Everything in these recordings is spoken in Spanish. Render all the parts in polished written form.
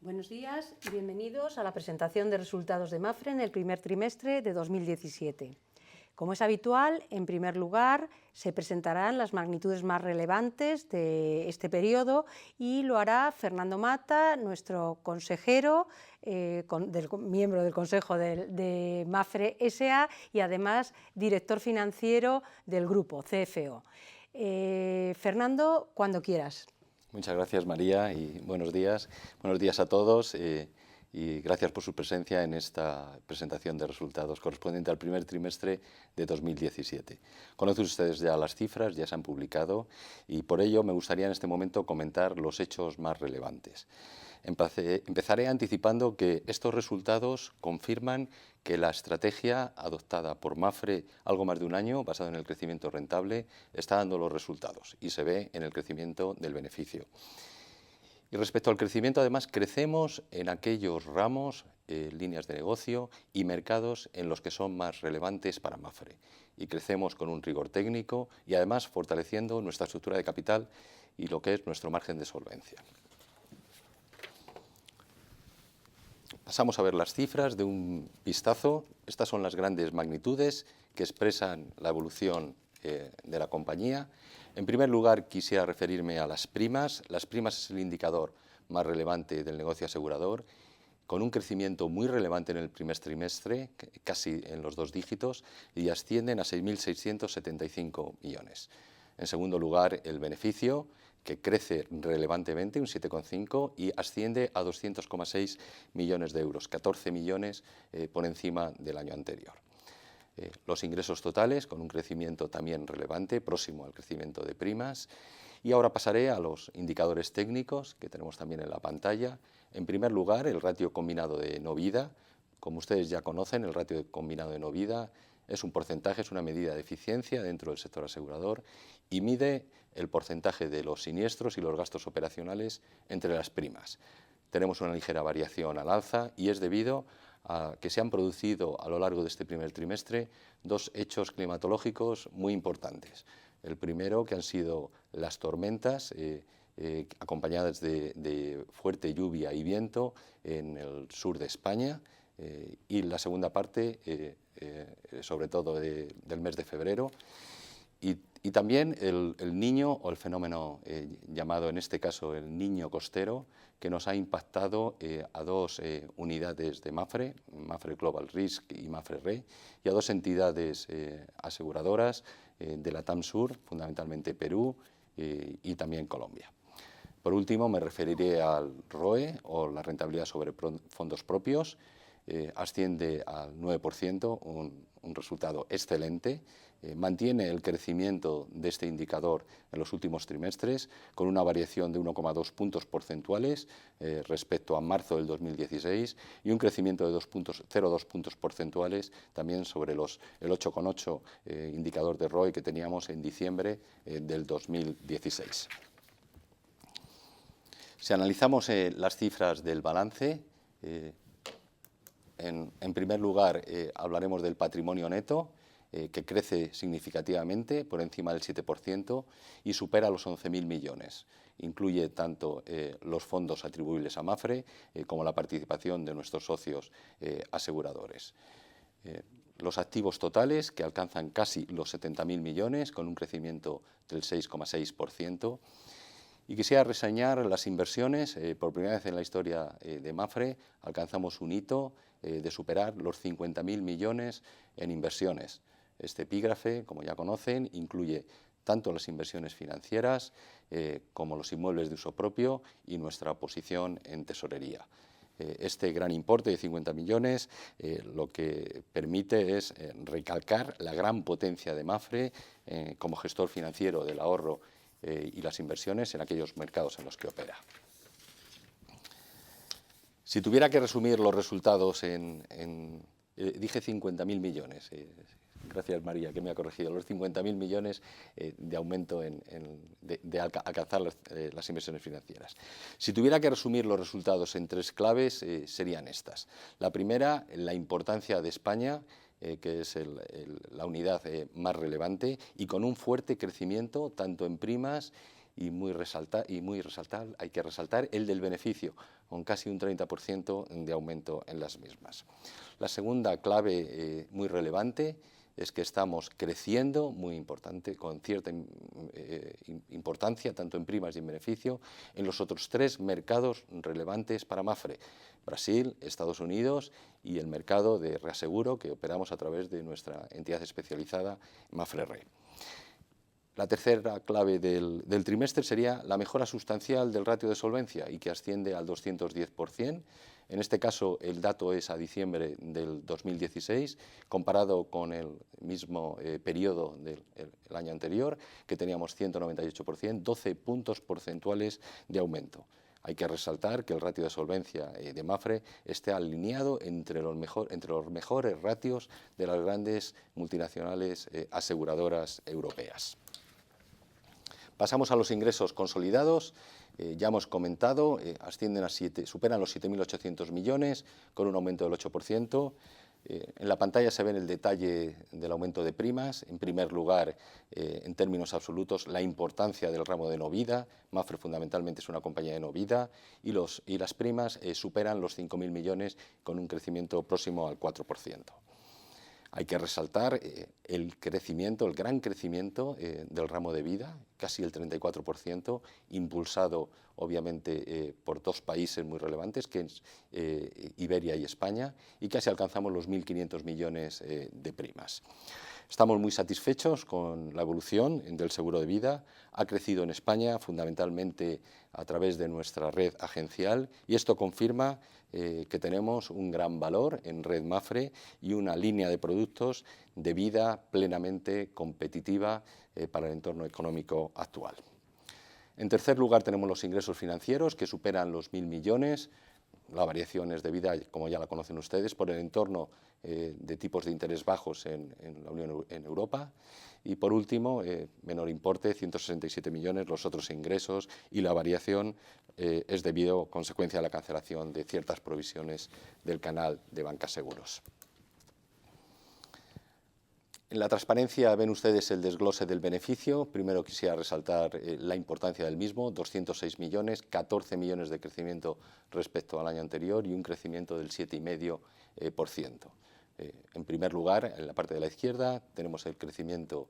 Buenos días y bienvenidos a la presentación de resultados de MAFRE en el primer trimestre de 2017. Como es habitual, en primer lugar se presentarán las magnitudes más relevantes de este periodo y lo hará Fernando Mata, nuestro consejero, miembro del Consejo de MAFRE S.A. y además director financiero del grupo CFO. Fernando, cuando quieras. Muchas gracias, María, y buenos días. Buenos días a todos y gracias por su presencia en esta presentación de resultados correspondiente al primer trimestre de 2017. Conocen ustedes ya las cifras, ya se han publicado y por ello me gustaría en este momento comentar los hechos más relevantes. Empezaré anticipando que estos resultados confirman que la estrategia adoptada por MAFRE algo más de un año, basada en el crecimiento rentable, está dando los resultados y se ve en el crecimiento del beneficio. Y respecto al crecimiento, además, crecemos en aquellos ramos, líneas de negocio y mercados en los que son más relevantes para MAFRE. Y crecemos con un rigor técnico y además fortaleciendo nuestra estructura de capital y lo que es nuestro margen de solvencia. Pasamos a ver las cifras de un vistazo. Estas son las grandes magnitudes que expresan la evolución de la compañía. En primer lugar, quisiera referirme a las primas. Las primas es el indicador más relevante del negocio asegurador, con un crecimiento muy relevante en el primer trimestre, casi en los 2 dígitos, y ascienden a 6.675 millones. En segundo lugar, el beneficio, que crece relevantemente, un 7,5, y asciende a 200,6 millones de euros, 14 millones por encima del año anterior. Los ingresos totales, con un crecimiento también relevante, próximo al crecimiento de primas. Y ahora pasaré a los indicadores técnicos que tenemos también en la pantalla. En primer lugar, el ratio combinado de no-vida. Como ustedes ya conocen, el ratio combinado de no-vida es un porcentaje, es una medida de eficiencia dentro del sector asegurador y mide el porcentaje de los siniestros y los gastos operacionales entre las primas. Tenemos una ligera variación al alza y es debido a que se han producido a lo largo de este primer trimestre 2 hechos climatológicos muy importantes. El primero, que han sido las tormentas acompañadas de fuerte lluvia y viento en el sur de España, y la segunda parte, sobre todo del mes de febrero, y también el niño o el fenómeno llamado en este caso el niño costero, que nos ha impactado a 2 unidades de MAFRE, MAFRE Global Risk y MAFRE Re, y a 2 entidades aseguradoras de la TAM Sur, fundamentalmente Perú y también Colombia. Por último, me referiré al ROE, o la rentabilidad sobre fondos propios. Asciende al 9%, un resultado excelente. Mantiene el crecimiento de este indicador en los últimos trimestres, con una variación de 1,2 puntos porcentuales respecto a marzo del 2016 y un crecimiento de 0,2 puntos porcentuales también sobre el 8,8 indicador de ROE que teníamos en diciembre del 2016. Si analizamos las cifras del balance, en primer lugar, hablaremos del patrimonio neto, que crece significativamente por encima del 7% y supera los 11.000 millones. Incluye tanto los fondos atribuibles a MAFRE como la participación de nuestros socios aseguradores. Los activos totales, que alcanzan casi los 70.000 millones, con un crecimiento del 6,6%. Y quisiera reseñar las inversiones. Por primera vez en la historia de MAFRE alcanzamos un hito de superar los 50.000 millones en inversiones. Este epígrafe, como ya conocen, incluye tanto las inversiones financieras como los inmuebles de uso propio y nuestra posición en tesorería. Este gran importe de 50 millones lo que permite es recalcar la gran potencia de MAFRE como gestor financiero del ahorro y las inversiones en aquellos mercados en los que opera. Si tuviera que resumir los resultados dije 50.000 millones, gracias María que me ha corregido, los 50.000 millones de aumento de alcanzar las inversiones financieras. Si tuviera que resumir los resultados en 3 claves, serían estas. La primera, la importancia de España, que es la unidad más relevante y con un fuerte crecimiento tanto en primas y hay que resaltar el del beneficio, con casi un 30% de aumento en las mismas. La segunda clave muy relevante es que estamos creciendo, muy importante, con cierta importancia, tanto en primas y en beneficio, en los otros tres mercados relevantes para Mapfre: Brasil, Estados Unidos y el mercado de reaseguro que operamos a través de nuestra entidad especializada Mapfre Re. La tercera clave del trimestre sería la mejora sustancial del ratio de solvencia, y que asciende al 210%. En este caso, el dato es a diciembre del 2016, comparado con el mismo periodo del año anterior, que teníamos 198%, 12 puntos porcentuales de aumento. Hay que resaltar que el ratio de solvencia de Mapfre esté alineado entre los mejores ratios de las grandes multinacionales aseguradoras europeas. Pasamos a los ingresos consolidados. Ya hemos comentado, superan los 7.800 millones, con un aumento del 8%. En la pantalla se ve el detalle del aumento de primas. En primer lugar, en términos absolutos, la importancia del ramo de no vida. Mapfre fundamentalmente es una compañía de no vida, y las primas superan los 5.000 millones, con un crecimiento próximo al 4%. Hay que resaltar el gran crecimiento del ramo de vida, casi el 34%, impulsado obviamente por dos países muy relevantes, que es Iberia y España, y casi alcanzamos los 1.500 millones de primas. Estamos muy satisfechos con la evolución del seguro de vida. Ha crecido en España fundamentalmente a través de nuestra red agencial, y esto confirma que tenemos un gran valor en Red Mapfre y una línea de productos de vida plenamente competitiva para el entorno económico actual. En tercer lugar, tenemos los ingresos financieros, que superan los 1.000 millones. La variación es debida, como ya la conocen ustedes, por el entorno de tipos de interés bajos en Europa. Y por último, menor importe, 167 millones, los otros ingresos, y la variación es debido a consecuencia de la cancelación de ciertas provisiones del canal de Bancaseguros. En la transparencia ven ustedes el desglose del beneficio. Primero quisiera resaltar la importancia del mismo: 206 millones, 14 millones de crecimiento respecto al año anterior y un crecimiento del 7,5%. En primer lugar, en la parte de la izquierda tenemos el crecimiento,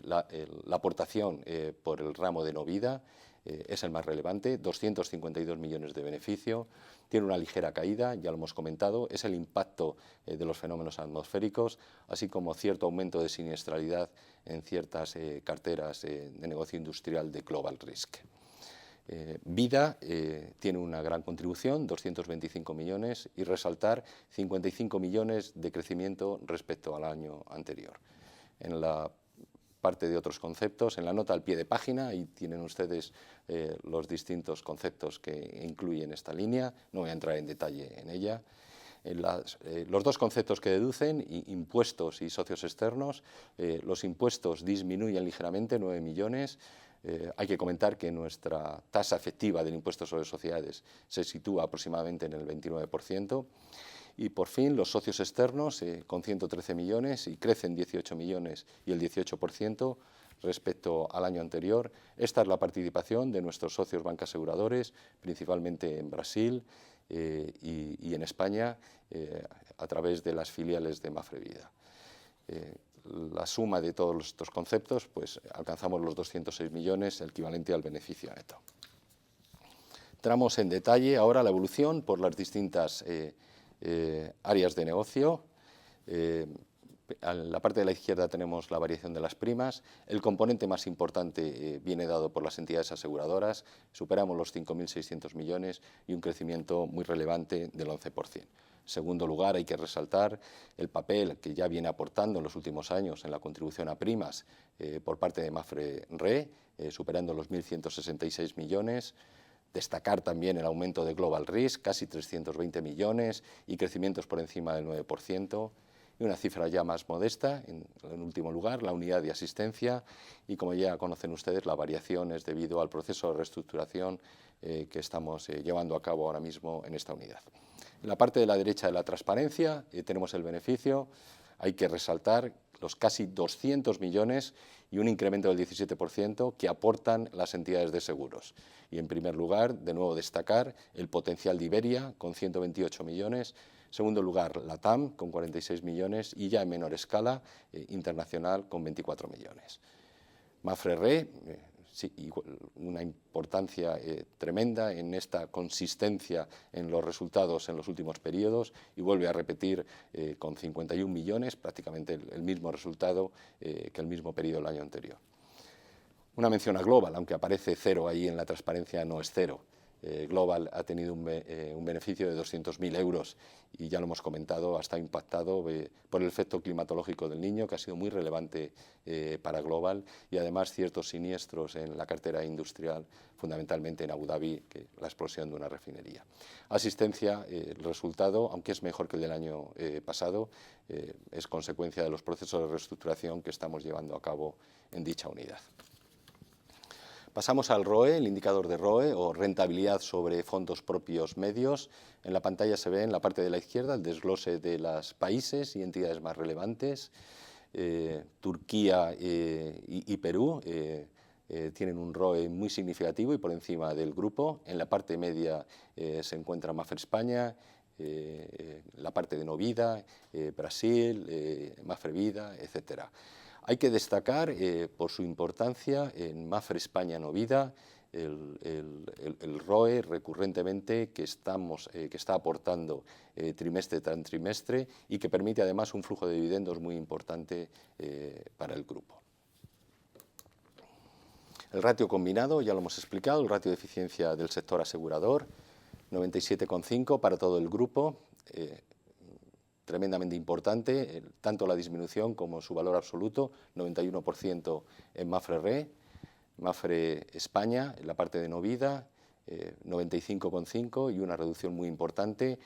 la aportación por el ramo de no vida. Es el más relevante, 252 millones de beneficio. Tiene una ligera caída, ya lo hemos comentado, es el impacto de los fenómenos atmosféricos, así como cierto aumento de siniestralidad en ciertas carteras de negocio industrial de Global Risk. Vida tiene una gran contribución, 225 millones, y resaltar 55 millones de crecimiento respecto al año anterior. En la parte de otros conceptos, en la nota al pie de página, ahí tienen ustedes los distintos conceptos que incluyen esta línea. No voy a entrar en detalle en ella. Los dos conceptos que deducen, impuestos y socios externos. Los impuestos disminuyen ligeramente, 9 millones. Hay que comentar que nuestra tasa efectiva del impuesto sobre sociedades se sitúa aproximadamente en el 29%. Y por fin los socios externos con 113 millones, y crecen 18 millones y el 18% respecto al año anterior. Esta es la participación de nuestros socios bancaseguradores, principalmente en Brasil y en España, a través de las filiales de Mapfre Vida. La suma de todos estos conceptos, pues alcanzamos los 206 millones, el equivalente al beneficio neto. Entramos en detalle ahora la evolución por las distintas áreas de negocio. En la parte de la izquierda tenemos la variación de las primas. El componente más importante viene dado por las entidades aseguradoras. Superamos los 5.600 millones y un crecimiento muy relevante del 11%. En segundo lugar, hay que resaltar el papel que ya viene aportando en los últimos años en la contribución a primas por parte de Mapfre Re, superando los 1.166 millones. Destacar también el aumento de Global Risk, casi 320 millones y crecimientos por encima del 9%. Y una cifra ya más modesta, en último lugar, la unidad de asistencia, y como ya conocen ustedes, la variación es debido al proceso de reestructuración que estamos llevando a cabo ahora mismo en esta unidad. En la parte de la derecha de la transparencia tenemos el beneficio. Hay que resaltar los casi 200 millones y un incremento del 17% que aportan las entidades de seguros. Y en primer lugar, de nuevo destacar el potencial de Iberia con 128 millones, en segundo lugar la TAM con 46 millones y ya en menor escala Internacional con 24 millones. Mapfre Re, sí, una importancia tremenda en esta consistencia en los resultados en los últimos periodos y vuelve a repetir con 51 millones, prácticamente el mismo resultado que el mismo periodo del año anterior. Una mención a Global, aunque aparece cero ahí en la transparencia, no es cero. Global ha tenido un beneficio de 200.000 euros y ya lo hemos comentado, ha estado impactado por el efecto climatológico del Niño, que ha sido muy relevante para Global, y además ciertos siniestros en la cartera industrial, fundamentalmente en Abu Dhabi, que la explosión de una refinería. Asistencia, el resultado, aunque es mejor que el del año pasado, es consecuencia de los procesos de reestructuración que estamos llevando a cabo en dicha unidad. Pasamos al ROE, el indicador de ROE o rentabilidad sobre fondos propios medios. En la pantalla se ve en la parte de la izquierda el desglose de los países y entidades más relevantes. Turquía y Perú tienen un ROE muy significativo y por encima del grupo. En la parte media se encuentra Mapfre España, la parte de Novida, Brasil, Mapfre Vida, etcétera. Hay que destacar por su importancia en Mapfre España Novida el ROE recurrentemente que está aportando trimestre tras trimestre y que permite además un flujo de dividendos muy importante para el grupo. El ratio combinado, ya lo hemos explicado, el ratio de eficiencia del sector asegurador, 97,5 para todo el grupo. Tremendamente importante, tanto la disminución como su valor absoluto, 91% en Mapfre Re, Mapfre España, en la parte de Novida, 95,5 y una reducción muy importante.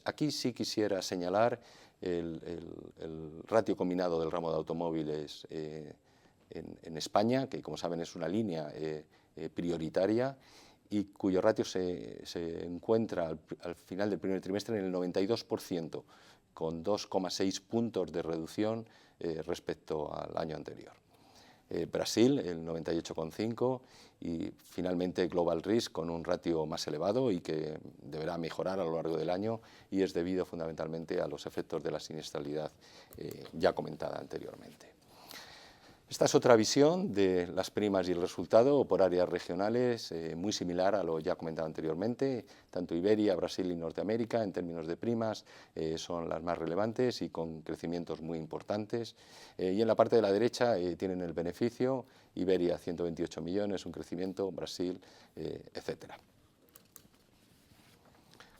Aquí sí quisiera señalar el ratio combinado del ramo de automóviles en España, que como saben es una línea prioritaria y cuyo ratio se encuentra al final del primer trimestre en el 92%, con 2,6 puntos de reducción respecto al año anterior. Brasil, el 98,5 y finalmente Global Risk con un ratio más elevado y que deberá mejorar a lo largo del año y es debido fundamentalmente a los efectos de la siniestralidad ya comentada anteriormente. Esta es otra visión de las primas y el resultado por áreas regionales, muy similar a lo ya comentado anteriormente. Tanto Iberia, Brasil y Norteamérica en términos de primas son las más relevantes y con crecimientos muy importantes. Y en la parte de la derecha tienen el beneficio, Iberia 128 millones, un crecimiento, Brasil, etcétera.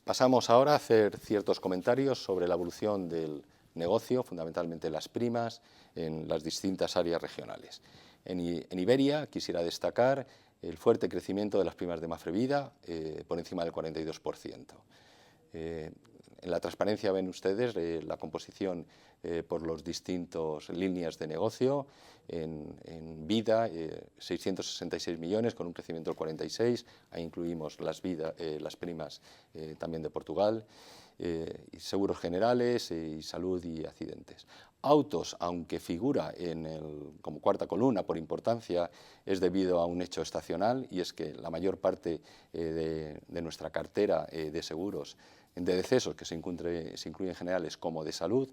Pasamos ahora a hacer ciertos comentarios sobre la evolución del negocio, fundamentalmente las primas, en las distintas áreas regionales. En Iberia quisiera destacar el fuerte crecimiento de las primas de Mapfre Vida, por encima del 42%. En la transparencia ven ustedes la composición por los distintos líneas de negocio. En Vida, 666 millones con un crecimiento del 46%, ahí incluimos las primas también de Portugal. Y seguros generales y salud y accidentes. Autos, aunque figura como cuarta columna por importancia, es debido a un hecho estacional y es que la mayor parte de nuestra cartera de seguros de decesos, que se incluyen generales como de salud,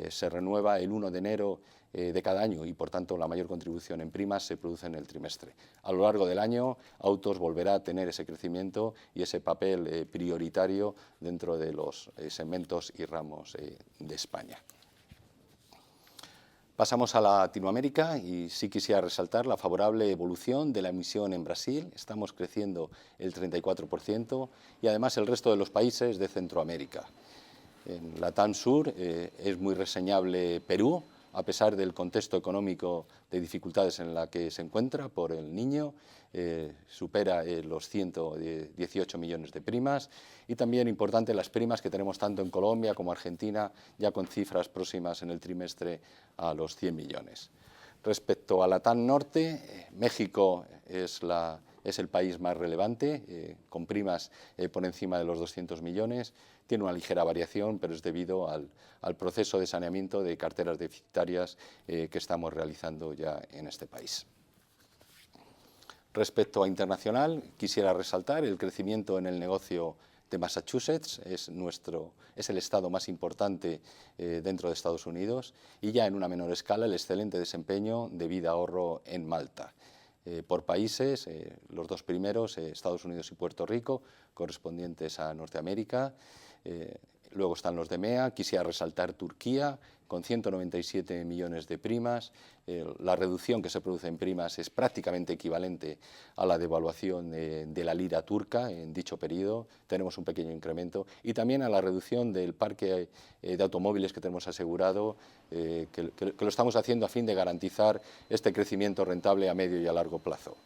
se renueva el 1 de enero de cada año y por tanto la mayor contribución en primas se produce en el trimestre. A lo largo del año Autos volverá a tener ese crecimiento y ese papel prioritario dentro de los segmentos y ramos de España. Pasamos a Latinoamérica y sí quisiera resaltar la favorable evolución de la emisión en Brasil. Estamos creciendo el 34% y además el resto de los países de Centroamérica. En la TAN Sur es muy reseñable Perú, a pesar del contexto económico de dificultades en la que se encuentra por el Niño, supera los 118 millones de primas y también importante las primas que tenemos tanto en Colombia como Argentina, ya con cifras próximas en el trimestre a los 100 millones. Respecto a la TAN Norte, México es el país más relevante, con primas por encima de los 200 millones, tiene una ligera variación, pero es debido al proceso de saneamiento de carteras deficitarias que estamos realizando ya en este país. Respecto a internacional, quisiera resaltar el crecimiento en el negocio de Massachusetts, es el estado más importante dentro de Estados Unidos, y ya en una menor escala el excelente desempeño de vida ahorro en Malta. Por países, los dos primeros, Estados Unidos y Puerto Rico, correspondientes a Norteamérica. Luego están los de EMEA, quisiera resaltar Turquía, con 197 millones de primas. La reducción que se produce en primas es prácticamente equivalente a la devaluación de la lira turca en dicho periodo. Tenemos un pequeño incremento. Y también a la reducción del parque de automóviles que tenemos asegurado, que lo estamos haciendo a fin de garantizar este crecimiento rentable a medio y a largo plazo.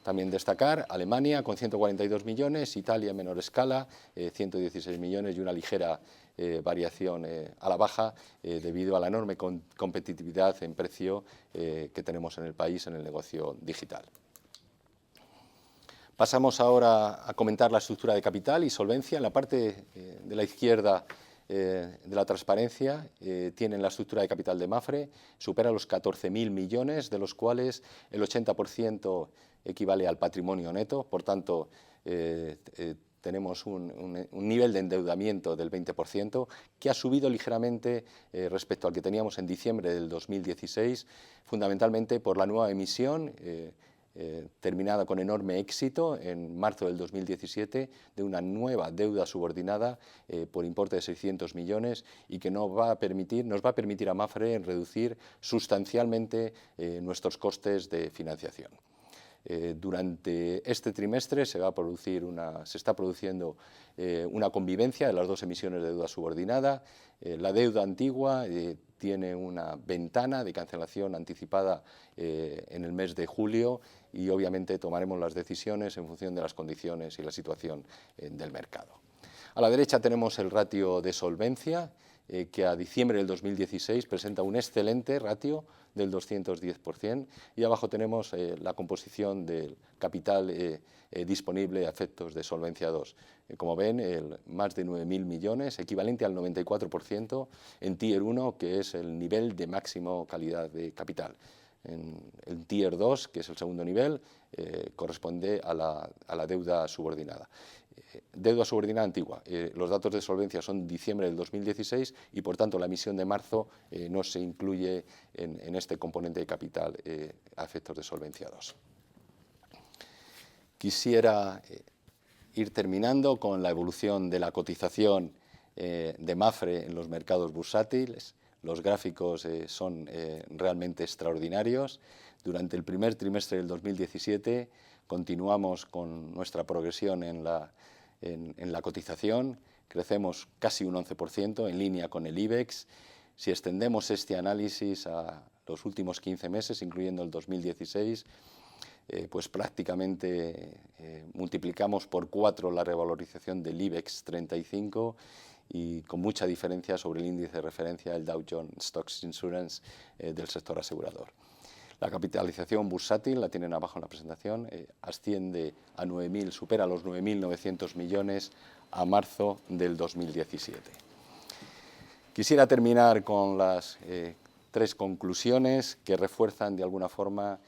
También destacar Alemania con 142 millones, Italia en menor escala, 116 millones y una ligera variación a la baja debido a la enorme competitividad en precio que tenemos en el país en el negocio digital. Pasamos ahora a comentar la estructura de capital y solvencia. En la parte de la izquierda de la transparencia tienen la estructura de capital de Mapfre, supera los 14.000 millones, de los cuales el 80% equivale al patrimonio neto, por tanto tenemos un nivel de endeudamiento del 20% que ha subido ligeramente respecto al que teníamos en diciembre del 2016, fundamentalmente por la nueva emisión terminada con enorme éxito en marzo del 2017 de una nueva deuda subordinada por importe de 600 millones y que nos va a permitir a Mapfre reducir sustancialmente nuestros costes de financiación. Durante este trimestre se está produciendo una convivencia de las dos emisiones de deuda subordinada. La deuda antigua tiene una ventana de cancelación anticipada en el mes de julio y obviamente tomaremos las decisiones en función de las condiciones y la situación del mercado. A la derecha tenemos el ratio de solvencia, que a diciembre del 2016 presenta un excelente ratio del 210%, y abajo tenemos la composición del capital disponible a efectos de Solvencia II. Como ven, más de 9.000 millones, equivalente al 94% en Tier 1, que es el nivel de máximo calidad de capital. En el Tier 2, que es el segundo nivel, corresponde a la deuda subordinada. Deuda subordinada antigua. Los datos de solvencia son diciembre del 2016 y, por tanto, la emisión de marzo no se incluye en este componente de capital a efectos de Solvencia II. Quisiera ir terminando con la evolución de la cotización de Mapfre en los mercados bursátiles. Los gráficos son realmente extraordinarios. Durante el primer trimestre del 2017 continuamos con nuestra progresión en la cotización, crecemos casi un 11% en línea con el IBEX. Si extendemos este análisis a los últimos 15 meses, incluyendo el 2016, pues prácticamente multiplicamos por 4 la revalorización del IBEX 35 y con mucha diferencia sobre el índice de referencia, el Dow Jones Stocks Insurance del sector asegurador. La capitalización bursátil, la tienen abajo en la presentación, asciende a supera los 9.900 millones a marzo del 2017. Quisiera terminar con las 3 conclusiones que refuerzan de alguna forma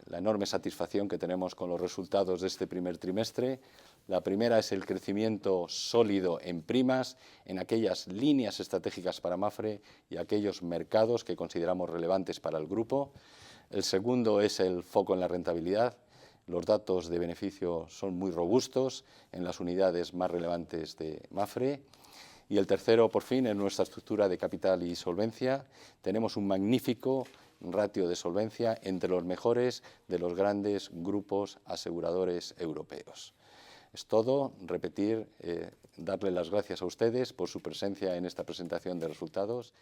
la enorme satisfacción que tenemos con los resultados de este primer trimestre. La primera es el crecimiento sólido en primas, en aquellas líneas estratégicas para Mapfre y aquellos mercados que consideramos relevantes para el grupo. El segundo es el foco en la rentabilidad. Los datos de beneficio son muy robustos en las unidades más relevantes de Mapfre. Y el tercero, por fin, en nuestra estructura de capital y solvencia, tenemos un magnífico ratio de solvencia entre los mejores de los grandes grupos aseguradores europeos. Es todo, repetir, darle las gracias a ustedes por su presencia en esta presentación de resultados.